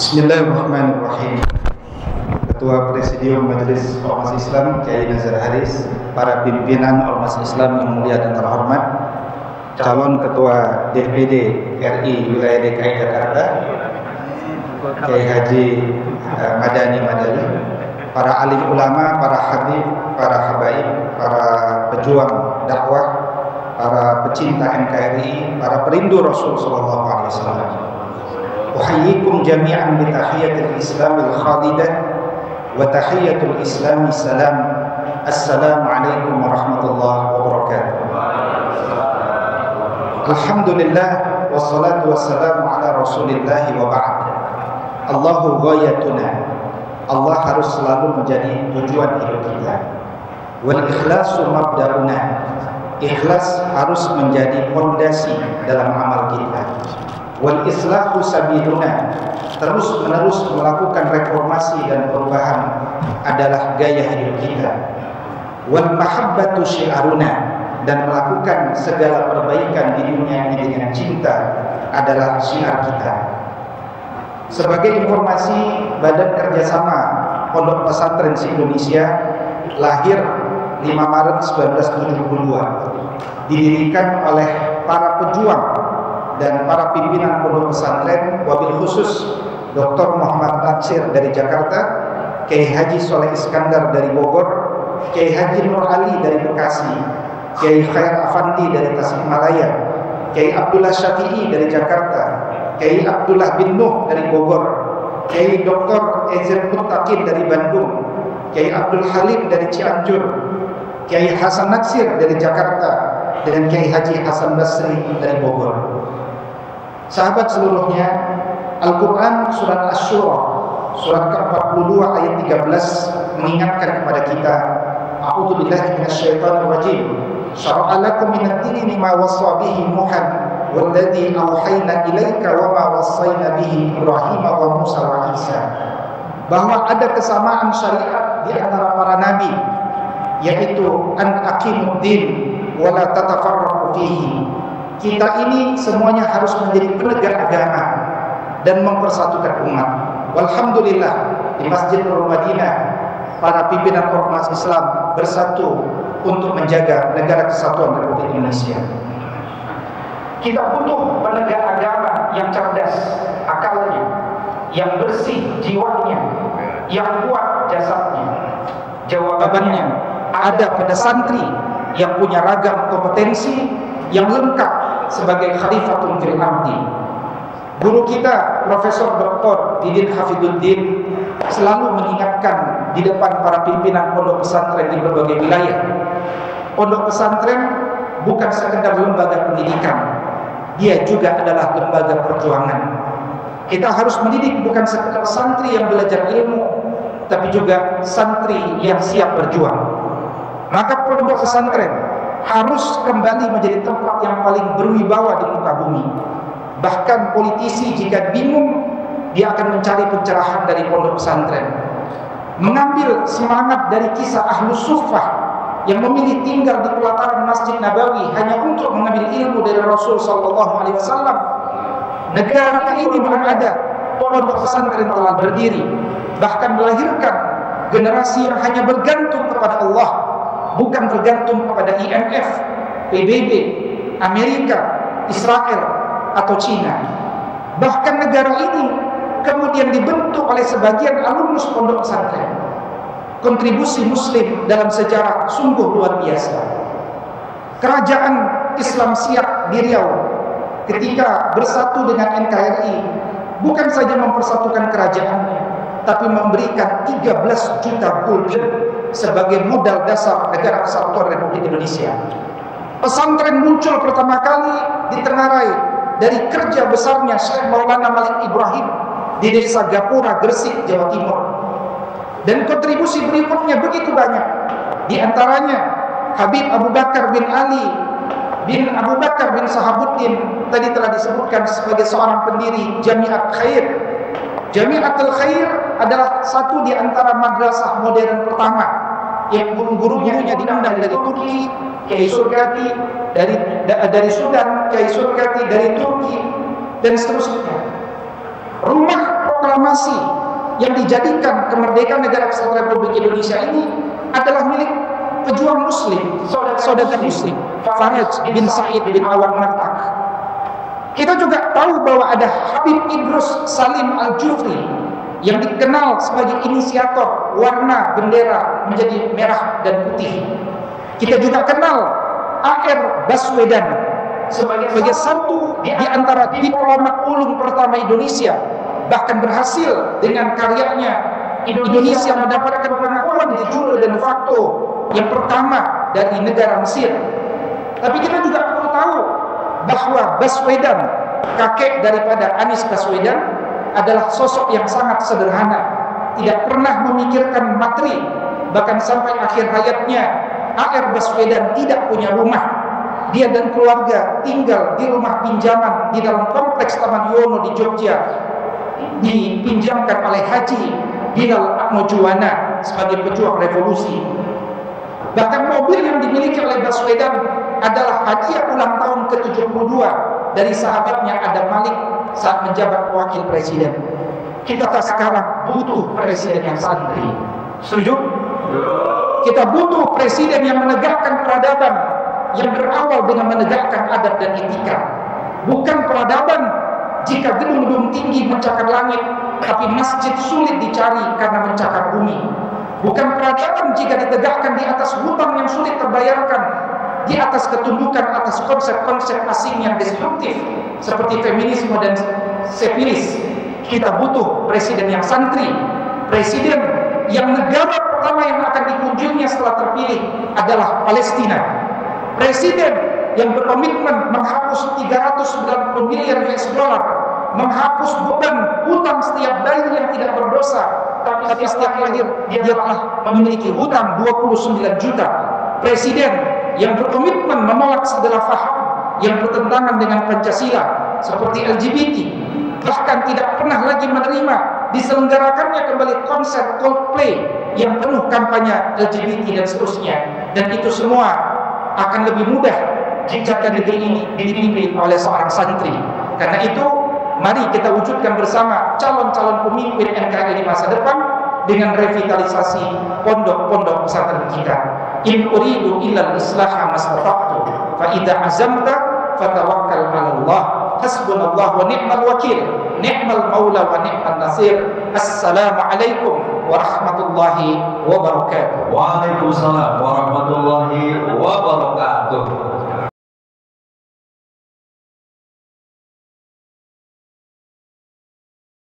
Bismillahirrahmanirrahim. Ketua Presidium Majelis Ormas Islam Kiai Nazar Haris, para pimpinan Ormas Islam yang mulia dan terhormat, calon Ketua DPD RI Wilayah DKI Jakarta, Kiai Haji Madani, para alim ulama, para habib, para habaib, para pejuang dakwah, para pecinta NKRI, para perindu Rasul sallallahu alaihi wasallam. Uhayyikum jami'an bi tahiyatil Islamil khalidah wa tahiyatul Islami salam. Assalamualaikum warahmatullahi wabarakatuh. Alhamdulillah wassalatu wassalamu ala Rasulillah wa ba'd. Allahu ghayatuna. Allah harus selalu menjadi tujuan hidup kita. Wal ikhlasu mabda'una. Ikhlas harus menjadi fondasi dalam amal kita. Wal islahu sabiluna. Terus menerus melakukan reformasi dan perubahan adalah gaya hidup kita. Wal mahabbatu syiaruna. Dan melakukan segala perbaikan di dunia ini dengan cinta adalah syiar kita. Sebagai informasi, Badan Kerjasama Pondok Pesantren se-Indonesia lahir 5 Maret 1972, didirikan oleh para pejuang dan para pimpinan pondok pesantren, wabil khusus Dr. Muhammad Natsir dari Jakarta, Kiai Haji Soleh Iskandar dari Bogor, Kiai Haji Nur Ali dari Bekasi, Kiai Khair Afandi dari Tasikmalaya, Kiai Abdullah Syafi'i dari Jakarta, Kiai Abdullah bin Nuh dari Bogor, Kiai Dr. Ezen Muttaqin dari Bandung, Kiai Abdul Halim dari Cianjur, Kiai Hasan Natsir dari Jakarta, dan Kiai Haji Hasan Basri dari Bogor. Sahabat seluruhnya, Al-Quran surat Asy-Syura surat ke-42 ayat 13 mengingatkan kepada kita, A'udzubillahi minasyaitonir rajim. Syara'a lakum minad dini ma wassa bihi Nuhan walladzi auhayna ilaika wa ma wassayna bihi Ibrahim wa Musa wa Isa. Bahwa ada kesamaan syariat di antara para nabi, yaitu an aqimuddin wa la tatafarraqu fihi. Kita ini semuanya harus menjadi penegak agama dan mempersatukan umat. Walhamdulillah, di Masjid Nurul Madinah para pimpinan ormas Islam bersatu untuk menjaga negara kesatuan Republik Indonesia. Kita butuh penegak agama yang cerdas akalnya, yang bersih jiwanya, yang kuat jasadnya. Jawabannya ada pada santri yang punya ragam kompetensi yang lengkap sebagai khalifatul fil ardi. Guru kita Profesor Dr. Didin Hafiduddin selalu mengingatkan di depan para pimpinan pondok pesantren di berbagai wilayah, pondok pesantren bukan sekedar lembaga pendidikan, dia juga adalah lembaga perjuangan. Kita harus mendidik bukan sekedar santri yang belajar ilmu, tapi juga santri yang siap berjuang. Maka pondok pesantren harus kembali menjadi tempat yang paling berwibawa di muka bumi. Bahkan politisi jika bingung, dia akan mencari pencerahan dari pondok pesantren, mengambil semangat dari kisah Ahlus Suffah yang memilih tinggal di pelataran Masjid Nabawi hanya untuk mengambil ilmu dari Rasul sallallahu alaihi wasallam. Negara ini belum ada, pondok pesantren telah berdiri, bahkan melahirkan generasi yang hanya bergantung kepada Allah, bukan bergantung kepada IMF, PBB, Amerika, Israel, atau Cina. Bahkan negara ini kemudian dibentuk oleh sebagian alumnus pondok pesantren. Kontribusi Muslim dalam sejarah sungguh luar biasa. Kerajaan Islam Siak di Riau ketika bersatu dengan NKRI bukan saja mempersatukan kerajaannya, tapi memberikan 13 juta gulden sebagai modal dasar negara kesatuan Republik Indonesia. Pesantren muncul pertama kali ditengarai dari kerja besarnya Syekh Maulana Malik Ibrahim di desa Gapura, Gresik, Jawa Timur. Dan kontribusi berikutnya begitu banyak. Di antaranya Habib Abu Bakar bin Ali bin Abu Bakar bin Sahabuddin tadi telah disebutkan sebagai seorang pendiri Jami'at Khair. Jami'atul Khair adalah satu di antara madrasah modern pertama yang guru-gurunya diundang dari Turki, Kiai Surgati dari Sudan, Kiai Surgati dari Turki, dan seterusnya. Rumah proklamasi yang dijadikan kemerdekaan negara kesatuan Republik Indonesia ini adalah milik pejuang muslim, saudagar muslim, Faraj bin Said bin Awan Martak. Kita juga tahu bahwa ada Habib Idrus Salim Al-Jufri yang dikenal sebagai inisiator warna bendera menjadi merah dan putih. Kita juga kenal A.R. Baswedan sebagai satu di antara diplomat ulung pertama Indonesia, bahkan berhasil dengan karyanya Indonesia mendapatkan pengakuan de jure dan facto yang pertama dari negara Mesir. Tapi kita juga perlu tahu bahwa Baswedan, kakek daripada Anies Baswedan, adalah sosok yang sangat sederhana, tidak pernah memikirkan materi. Bahkan sampai akhir hayatnya A.R. Baswedan tidak punya rumah. Dia dan keluarga tinggal di rumah pinjaman di dalam kompleks Taman Yono di Jogja, dipinjamkan oleh Haji Bilal Atmojuwana sebagai pejuang revolusi. Bahkan mobil yang dimiliki oleh Baswedan adalah hadiah ulang tahun ke-72 dari sahabatnya Adam Malik saat menjabat wakil presiden. Kita sekarang butuh presiden yang santri. Setuju? Kita butuh presiden yang menegakkan peradaban, yang berawal dengan menegakkan adab dan etika. Bukan peradaban jika gedung-gedung tinggi mencakar langit, tapi masjid sulit dicari karena mencakar bumi. Bukan peradaban jika ditegakkan di atas hutang yang sulit terbayarkan, di atas ketundukan, atas konsep-konsep asing yang destruktif seperti feminisme dan sefilis. Kita butuh presiden yang santri, presiden yang negara pertama yang akan dikunjunginya setelah terpilih adalah Palestina, presiden yang berkomitmen menghapus 390 miliar US dollar, menghapus beban hutang setiap bayi yang tidak berdosa, tapi setiap lahir dia telah memiliki hutang 29 juta. Presiden yang berkomitmen menolak segala faham yang bertentangan dengan Pancasila seperti LGBT, bahkan tidak pernah lagi menerima diselenggarakannya kembali konser Coldplay yang penuh kampanye LGBT dan seterusnya. Dan itu semua akan lebih mudah jika negeri ini dipimpin oleh seorang santri. Karena itu mari kita wujudkan bersama calon-calon pemimpin NKRI di masa depan dengan revitalisasi pondok-pondok pesantren kita. In uridu illa al-islaha mastata'tu fa idza azamta fatawakkal 'ala Allah hasbunallahu wa ni'mal wakil ni'mal maula wa ni'man nasir. Assalamualaikum warahmatullahi wabarakatuh. Waalaikumsalam warahmatullahi wabarakatuh.